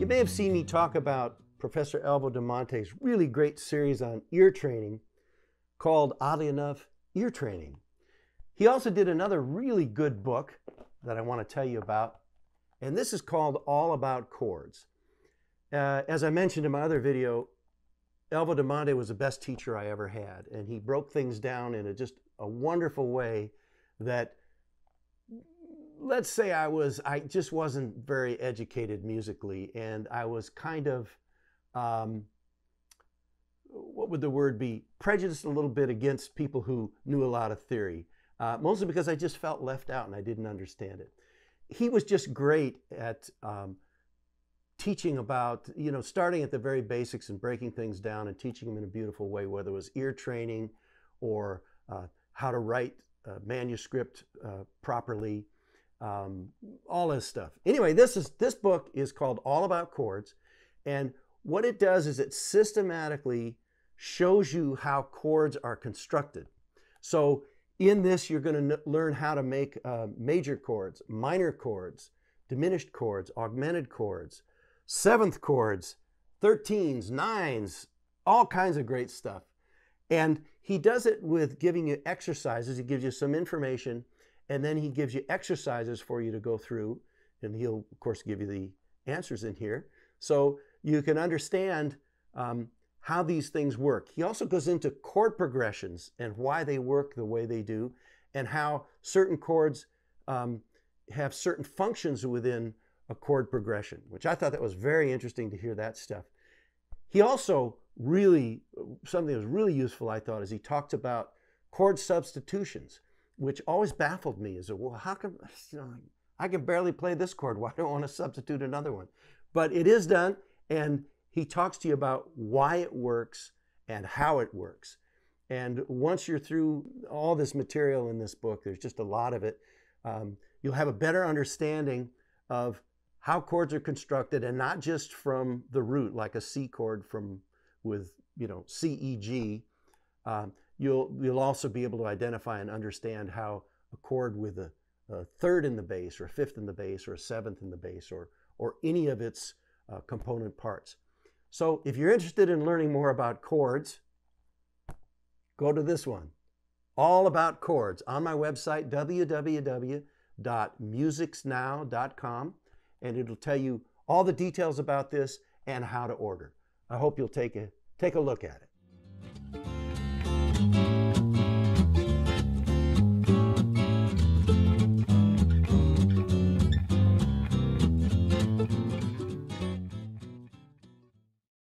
may have seen me talk about Professor Elvo D'Amante's really great series on ear training called, oddly enough, Ear Training. He also did another really good book that I want to tell you about, and this is called All About Chords. As I mentioned in my other video, Elvo D'Amante was the best teacher I ever had, and he broke things down in just a wonderful way that, let's say I just wasn't very educated musically, and I was kind of, what would the word be, prejudiced a little bit against people who knew a lot of theory, mostly because I just felt left out and I didn't understand it. He was just great at teaching about, starting at the very basics and breaking things down and teaching them in a beautiful way, whether it was ear training or how to write manuscript properly, all this stuff. Anyway, this book is called All About Chords, and what it does is it systematically shows you how chords are constructed. So in this, you're going to learn how to make major chords, minor chords, diminished chords, augmented chords, seventh chords, 13s, 9s, all kinds of great stuff. And he does it with giving you exercises. He gives you some information, and then he gives you exercises for you to go through, and he'll, of course, give you the answers in here, so you can understand how these things work. He also goes into chord progressions and why they work the way they do, and how certain chords have certain functions within a chord progression, which I thought that was very interesting to hear that stuff. He also something that was really useful, I thought, is he talked about chord substitutions, which always baffled me. Is, well, how come, I can barely play this chord. Why do I want to substitute another one? But it is done, and he talks to you about why it works and how it works. And once you're through all this material in this book, there's just a lot of it, you'll have a better understanding of how chords are constructed, and not just from the root, like a C chord with C, E, G. You'll also be able to identify and understand how a chord with a third in the bass, or a fifth in the bass, or a seventh in the bass, or any of its component parts. So if you're interested in learning more about chords, go to this one, All About Chords, on my website, www.musicsnow.com, and it'll tell you all the details about this and how to order. I hope you'll take a look at it.